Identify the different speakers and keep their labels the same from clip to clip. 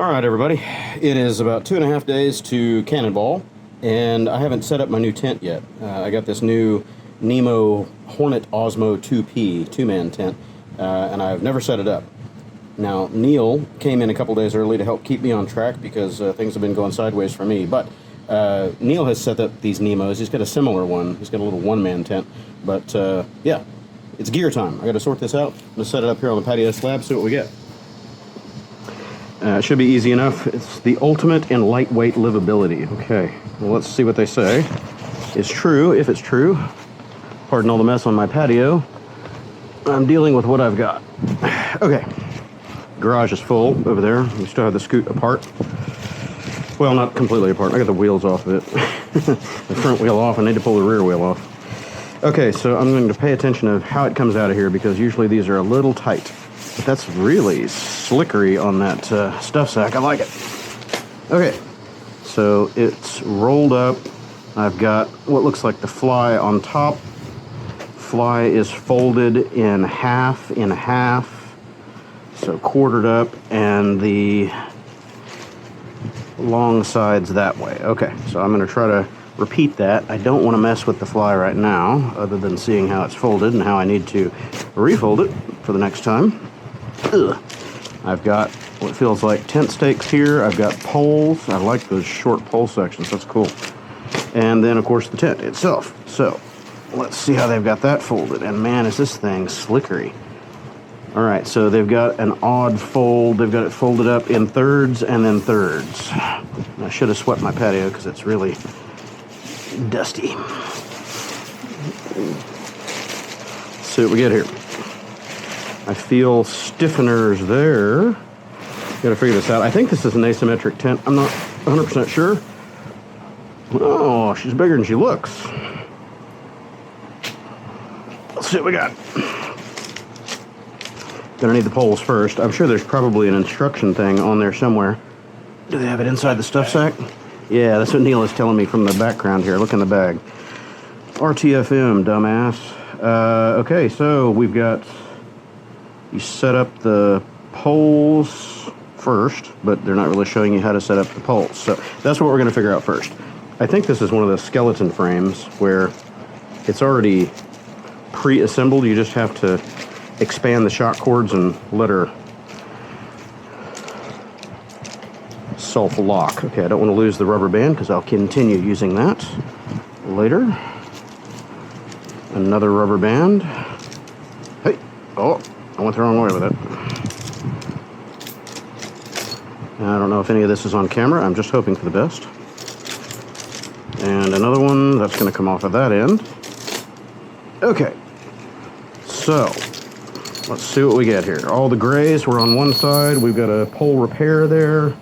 Speaker 1: All right, everybody. It is about 2.5 days to Cannonball, and I haven't set up my new tent yet. I got this new NEMO Hornet OSMO 2P, two-man tent, and I've never set it up. Now, Neil came in a couple days early to help keep me on track because things have been going sideways for me, but Neil has set up these NEMOs. He's got a similar one. He's got a little one-man tent, but yeah, it's gear time. I got to sort this out. I'm going to set it up here on the patio slab, see what we get. It should be easy enough. It's the ultimate in lightweight livability. Okay, well, let's see what they say. It's true, if it's true. Pardon all the mess on my patio. I'm dealing with what I've got. Okay, garage is full over there. We still have the scoot apart. Well, not completely apart. I got the wheels off of it. The front wheel off. I need to pull the rear wheel off. Okay, so I'm going to pay attention to how it comes out of here because usually these are a little tight. But that's really slickery on that stuff sack. I like it. Okay, so it's rolled up. I've got what looks like the fly on top. Fly is folded in half, so quartered up, and the long sides that way. Okay, so I'm going to try to repeat that. I don't want to mess with the fly right now, other than seeing how it's folded and how I need to refold it for the next time. Ugh. I've got what feels like tent stakes here. I've got poles. I like those short pole sections. That's cool. And then, of course, the tent itself. So let's see how they've got that folded. And man, is this thing slickery. All right, so they've got an odd fold. They've got it folded up in thirds and then thirds. I should have swept my patio because it's really dusty. Let's see what we get here. I feel stiffeners there. Gotta figure this out. I think this is an asymmetric tent. I'm not 100% sure. Oh, she's bigger than she looks. Let's see what we got. Gonna need the poles first. I'm sure there's probably an instruction thing on there somewhere. Do they have it inside the stuff sack? Yeah, that's what Neil is telling me from the background here. Look in the bag. RTFM, dumbass. Okay, so we've got... You set up the poles first, but they're not really showing you how to set up the poles. So that's what we're going to figure out first. I think this is one of the skeleton frames where it's already pre-assembled. You just have to expand the shock cords and let her self-lock. Okay, I don't want to lose the rubber band because I'll continue using that later. Another rubber band. Hey, oh. I went the wrong way with it. I don't know if any of this is on camera. I'm just hoping for the best. And another one that's going to come off of that end. Okay. So, let's see what we get here. All the grays were on one side. We've got a pole repair there.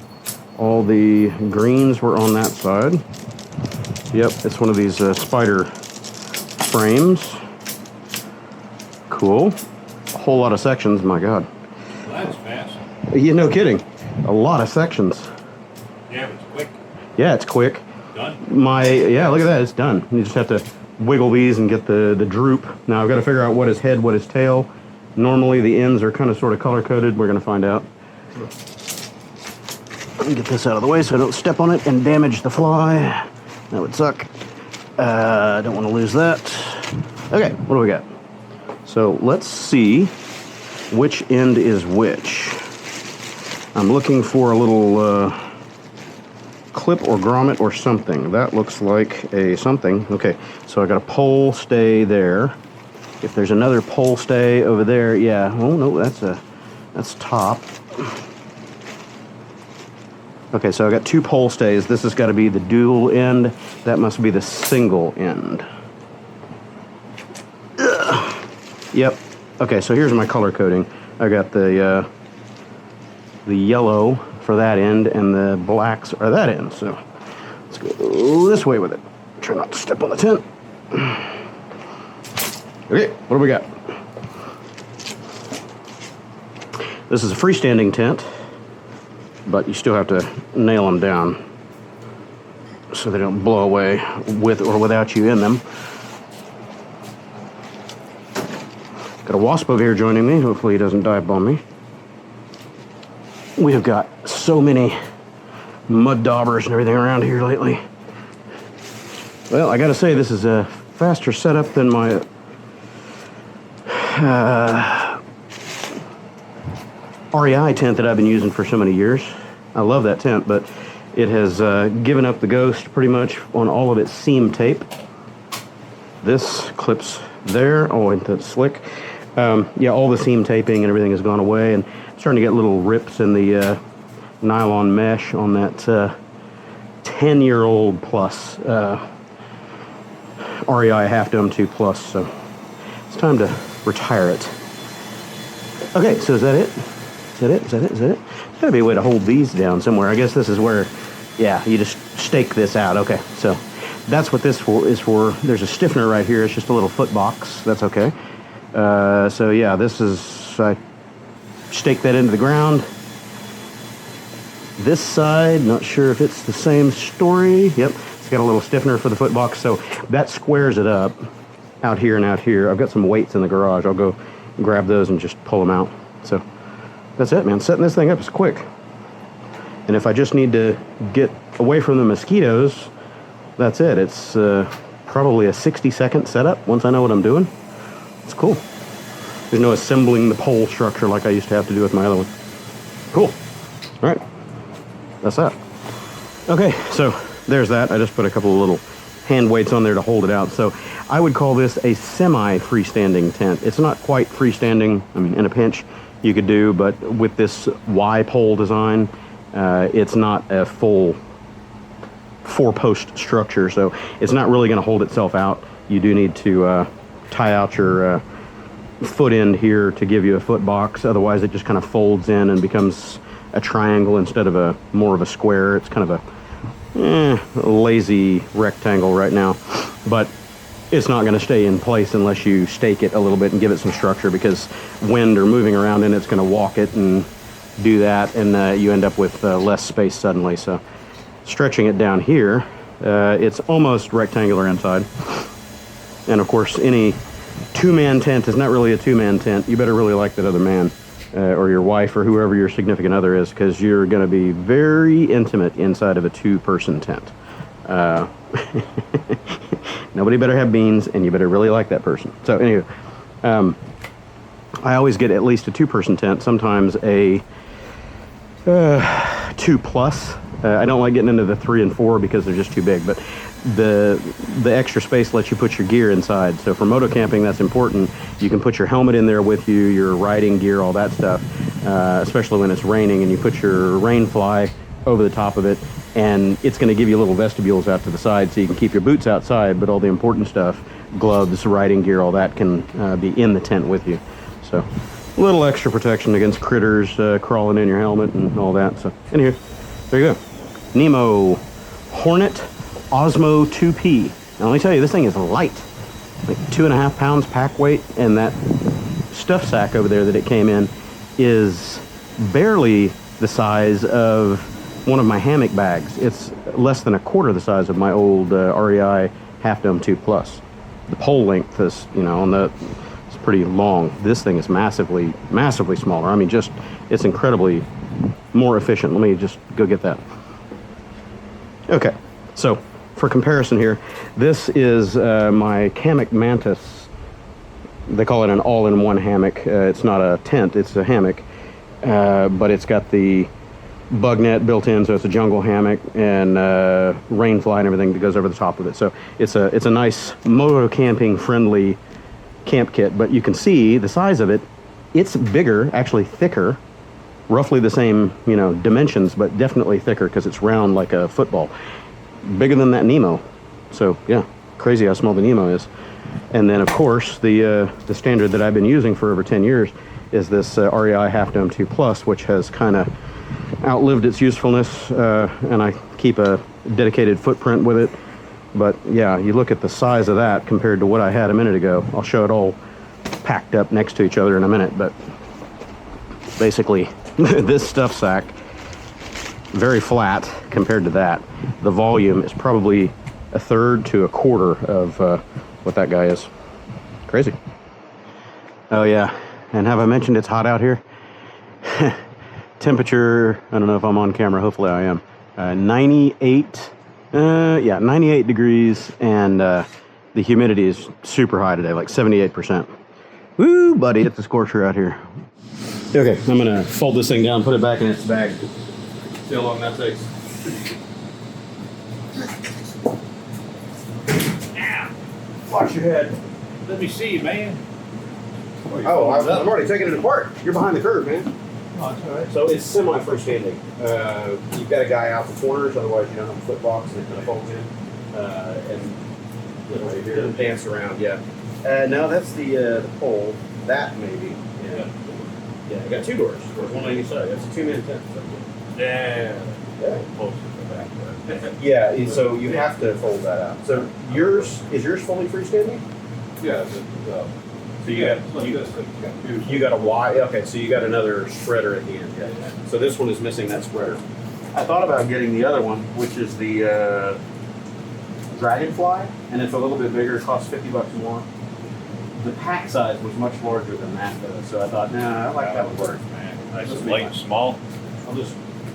Speaker 1: All the greens were on that side. Yep, it's one of these spider frames. Cool. A whole lot of sections, my God.
Speaker 2: Well, that's fast.
Speaker 1: Yeah, no kidding. A lot of sections.
Speaker 2: Yeah, but it's quick.
Speaker 1: Yeah, it's quick.
Speaker 2: Done.
Speaker 1: Yeah, look at that, it's done. You just have to wiggle these and get the droop. Now I've got to figure out what is head, what is tail. Normally the ends are kind of sort of color-coded. We're going to find out. Let me get this out of the way so I don't step on it and damage the fly. That would suck. I don't want to lose that. Okay, what do we got? So let's see which end is which. I'm looking for a little clip or grommet or something. That looks like a something. Okay, so I got a pole stay there. If there's another pole stay over there, yeah. Oh no, that's top. Okay, so I got two pole stays. This has got to be the dual end. That must be the single end. Yep. Okay, so here's my color coding. I got the yellow for that end, and the blacks are that end. So let's go this way with it. Try not to step on the tent. Okay, what do we got? This is a freestanding tent, but you still have to nail them down so they don't blow away with or without you in them. Got a wasp over here joining me. Hopefully he doesn't dive bomb me. We have got so many mud daubers and everything around here lately. Well, I gotta say, this is a faster setup than my REI tent that I've been using for so many years. I love that tent, but it has given up the ghost pretty much on all of its seam tape. This clips there. Oh, and that's slick. Yeah, all the seam taping and everything has gone away, and I'm starting to get little rips in the nylon mesh on that 10-year-old plus REI Half Dome 2 Plus, so it's time to retire it. Okay, so is that it? Is that it? Is that it? Is that it? There's gotta be a way to hold these down somewhere. I guess this is where, yeah, you just stake this out. Okay, so that's what this is for. There's a stiffener right here. It's just a little foot box. That's okay. So yeah, this is, I stake that into the ground. This side, not sure if it's the same story. Yep, it's got a little stiffener for the foot box, so that squares it up out here and out here. I've got some weights in the garage. I'll go grab those and just pull them out. So that's it, man. Setting this thing up is quick. And if I just need to get away from the mosquitoes, that's it. It's probably a 60-second setup once I know what I'm doing. It's cool. There's no assembling the pole structure like I used to have to do with my other one. Cool. All right. That's that. Okay, so there's that. I just put a couple of little hand weights on there to hold it out. So I would call this a semi-freestanding tent. It's not quite freestanding. I mean, in a pinch you could do, but with this Y pole design, it's not a full 4-post structure, so it's not really going to hold itself out. You do need to tie out your foot end here to give you a foot box. Otherwise, it just kind of folds in and becomes a triangle instead of more of a square. It's kind of a lazy rectangle right now, but it's not going to stay in place unless you stake it a little bit and give it some structure, because wind or moving around in it's going to walk it and do that, and you end up with less space suddenly. So stretching it down here, it's almost rectangular inside. And of course, any two-man tent is not really a two-man tent. You better really like that other man, or your wife, or whoever your significant other is, because you're going to be very intimate inside of a two-person tent. Nobody better have beans, and you better really like that person. So anyway, I always get at least a two-person tent, sometimes a 2 plus. I don't like getting into the 3 and 4 because they're just too big, but the extra space lets you put your gear inside. So for moto camping, that's important. You can put your helmet in there with you, your riding gear, all that stuff, especially when it's raining, and you put your rain fly over the top of it, and it's going to give you little vestibules out to the side so you can keep your boots outside, but all the important stuff, gloves, riding gear, all that can be in the tent with you. So a little extra protection against critters crawling in your helmet and all that. So anyway, there you go. NEMO Hornet OSMO 2P. Now let me tell you, this thing is light, like 2.5 pounds pack weight, and that stuff sack over there that it came in is barely the size of one of my hammock bags. It's less than a quarter the size of my old REI Half Dome 2 Plus. The pole length is, you know, it's pretty long. This thing is massively smaller. I mean, just, it's incredibly more efficient. Let me just go get that. Okay, so for comparison here, this is my Hammock Mantis. They call it an all-in-one hammock. It's not a tent, it's a hammock, but it's got the bug net built in, so it's a jungle hammock, and rain fly and everything that goes over the top of it. So it's a nice moto camping friendly camp kit, but you can see the size of it. It's bigger, actually thicker, roughly the same, you know, dimensions, but definitely thicker because it's round like a football. Bigger than that NEMO. So yeah, crazy how small the NEMO is. And then of course the standard that I've been using for over 10 years is this REI Half Dome 2 Plus, which has kind of outlived its usefulness, and I keep a dedicated footprint with it. But yeah, you look at the size of that compared to what I had a minute ago. I'll show it all packed up next to each other in a minute, but basically this stuff sack, very flat compared to that. The volume is probably 1/3 to 1/4 of what that guy is. Crazy. Oh yeah, and have I mentioned it's hot out here? temperature, I don't know if I'm on camera, hopefully I am, 98, yeah, 98 degrees, and the humidity is super high today, like 78%. Woo, buddy, it's a scorcher out here. Okay, I'm gonna fold this thing down, put it back in its bag. See how long that takes. Watch your head.
Speaker 2: Let me see, man.
Speaker 1: Oh, I'm already taking it apart. You're behind the curve, man.
Speaker 2: Oh, that's all right.
Speaker 1: So it's semi-freestanding. You've got a guy out the corners, otherwise you don't have a flip box that kind of folds in. And right here, dance around, yeah. No, that's the pole. That maybe. Yeah. Yeah, I got two doors. There's one on each side. That's a two-man tent.
Speaker 2: Yeah.
Speaker 1: Yeah.
Speaker 2: Close to the back there.
Speaker 1: Yeah, so you have to fold that out. So is yours fully freestanding?
Speaker 2: Yeah.
Speaker 1: So you got a Y. Okay, so you got another spreader at the end. Yeah. So this one is missing that spreader. I thought about getting the other one, which is the Dragonfly, and it's a little bit bigger. It costs $50 more. The pack size was much larger than that, though. So I thought, nah, I like that would work.
Speaker 2: Man, nice and light and small.
Speaker 1: I'll just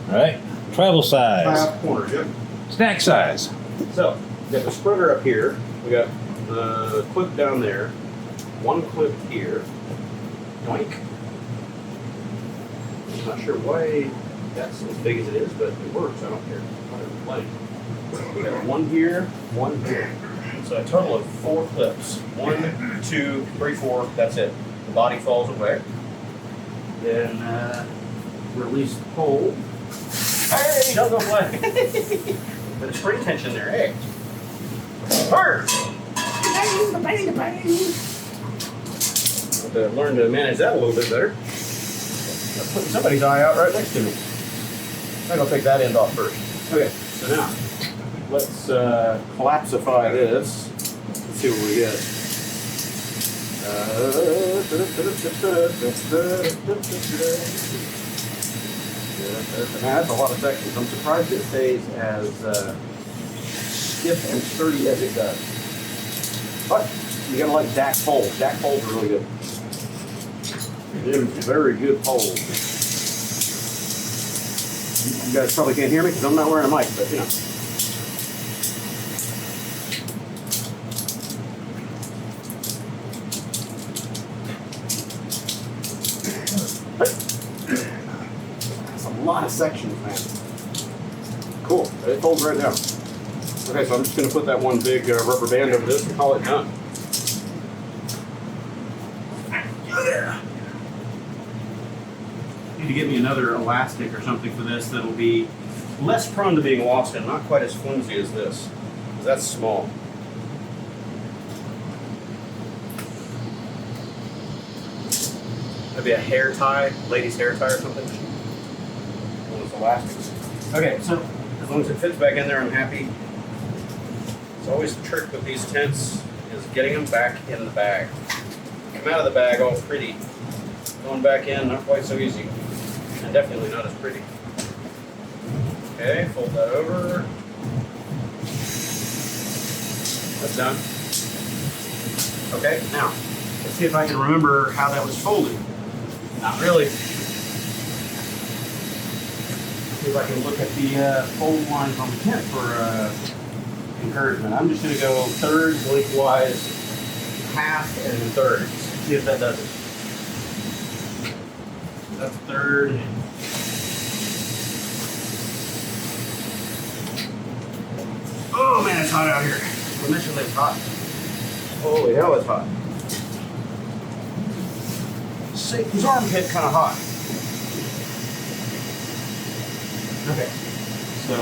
Speaker 2: All right. Travel size.
Speaker 1: half corners. Yep.
Speaker 2: Snack size.
Speaker 1: So we got the spreader up here. We got the clip down there. One clip here. Doink. I'm not sure why that's as big as it is, but it works. I don't care. Whatever, play. We got one here, one here. So a total of 4 clips. 1, 2, 3, 4. That's it. The body falls away. Then release the pole. Hey, don't go play. But it's spring tension there, hey. Bird. Have to learn to manage that a little bit better. I'm putting somebody's eye out right next to me. I'm gonna take that end off first. Okay, so now let's collapsify this. Let's see what we get. That's a lot of sections. I'm surprised it stays as stiff and sturdy as it does. But you gotta like jack poles. Jack poles are really good. They're very good poles. You guys probably can't hear me because I'm not wearing a mic, but you know. That's a lot of sections, man. Cool. It folds right down. Okay, so I'm just going to put that one big rubber band over this and call it done. Need to get me another elastic or something for this that'll be less prone to being lost and not quite as flimsy as this, because that's small. Maybe a hair tie, ladies' hair tie or something. One of those elastics. Okay, so as long as it fits back in there, I'm happy. It's always the trick with these tents is getting them back in the bag. Come out of the bag all pretty. Going back in, not quite so easy. And definitely not as pretty. Okay, fold that over. That's done. Okay, now, let's see if I can remember how that was folded. Not really. See if I can look at the fold lines on the tent for encouragement. I'm just going to go thirds lengthwise, half and thirds. See if that does it. That's a third. Oh man, it's hot out here. Initially it's hot. Holy hell, it's hot. Satan's armpit kind of hot. Okay, so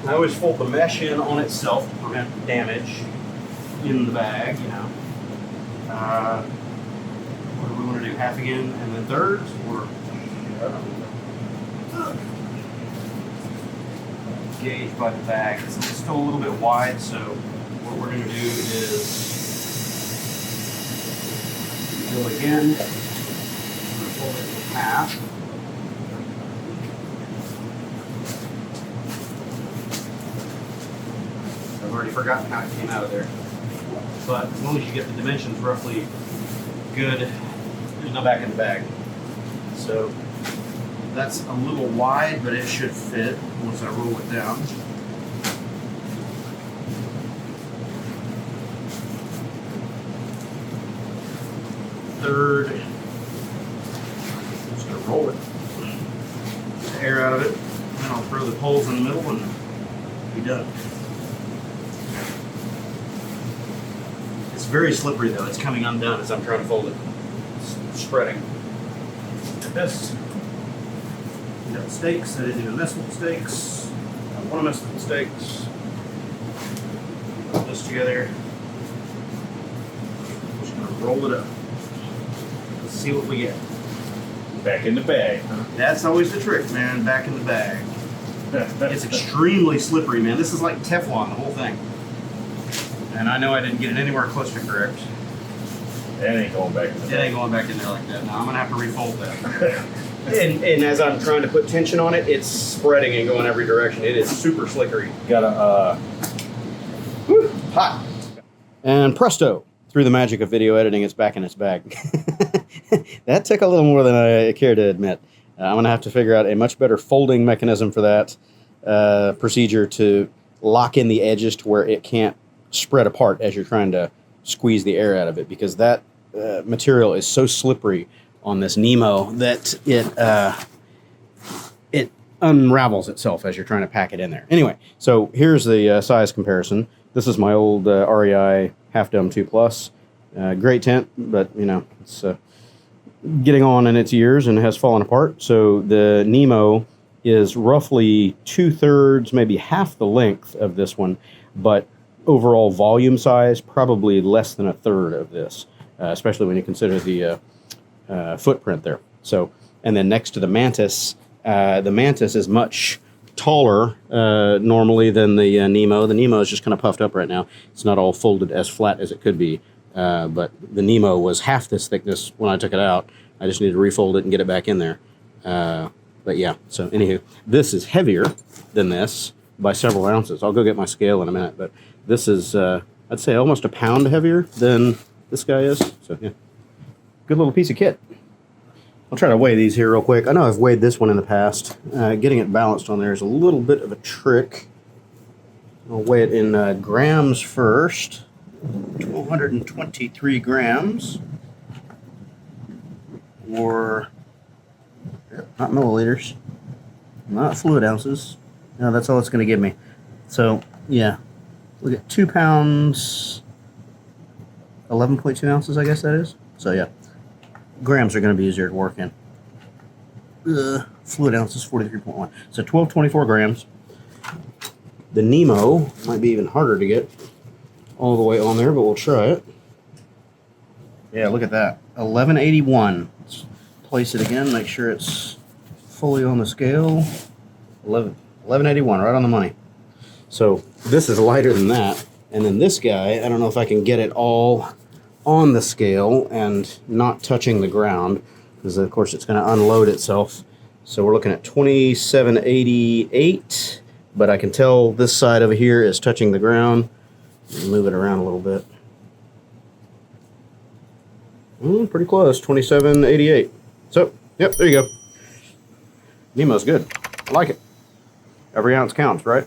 Speaker 1: I always fold the mesh in on itself to prevent damage in the bag, you know. What do we want to do? Half again and then thirds? Or gauge by the bag. It's still a little bit wide, so what we're going to do is go again. I'm going to fold it in half. I've already forgotten how it came out of there. But as long as you get the dimensions roughly good, there's no back in the bag. So that's a little wide, but it should fit once I roll it down. Third, just gonna roll it, get the air out of it, and then I'll throw the poles in the middle and be done. It's very slippery though, it's coming undone as I'm trying to fold it. It's spreading. Like this. We got the stakes, I didn't even mess with the stakes. I don't want to mess with the stakes. Put this together. Just gonna roll it up. Let's see what we get.
Speaker 2: Back in the bag.
Speaker 1: That's always the trick, man. Back in the bag. It's extremely slippery, man. This is like Teflon, the whole thing. And I know I didn't get it anywhere close to correct.
Speaker 2: It ain't going back in the bag.
Speaker 1: It ain't going back in there like that. Now I'm gonna have to refold that. and as I'm trying to put tension on it, it's spreading and going every direction. It is super slickery.
Speaker 2: Gotta
Speaker 1: Hot. And presto. Through the magic of video editing, it's back in its bag. That took a little more than I care to admit. I'm going to have to figure out a much better folding mechanism for that procedure to lock in the edges to where it can't spread apart as you're trying to squeeze the air out of it, because that material is so slippery on this NEMO that it unravels itself as you're trying to pack it in there. Anyway, so here's the size comparison. This is my old REI Half Dome 2 Plus. Great tent, but you know, it's getting on in its years and has fallen apart. So the NEMO is roughly 2/3, maybe half the length of this one, but overall volume size probably less than 1/3 of this, especially when you consider the footprint there. So, and then next to the Mantis is much taller normally than the NEMO. The NEMO is just kind of puffed up right now. It's not all folded as flat as it could be, but the NEMO was half this thickness when I took it out. I just need to refold it and get it back in there. But yeah, so anywho, this is heavier than this by several ounces. I'll go get my scale in a minute, but this is, I'd say, almost a pound heavier than this guy is. So yeah, good little piece of kit. I'll try to weigh these here real quick. I know I've weighed this one in the past. Getting it balanced on there is a little bit of a trick. I'll weigh it in grams first. 1,223 grams. Or, not milliliters, not fluid ounces. No, that's all it's going to give me. So, yeah. Look at 2 pounds, 11.2 ounces, I guess that is. So, yeah. Grams are going to be easier to work in. Fluid ounces, 43.1. So 1224 grams. The NEMO might be even harder to get all the way on there, but we'll try it. Yeah, look at that. 1181. Let's place it again, make sure it's fully on the scale. 1181, right on the money. So this is lighter than that. And then this guy, I don't know if I can get it all on the scale and not touching the ground, because of course it's going to unload itself. So we're looking at 2788, but I can tell this side over here is touching the ground. Move it around a little bit. Pretty close, 2788. So, yep, there you go. NEMO's good. I like it. Every ounce counts, right?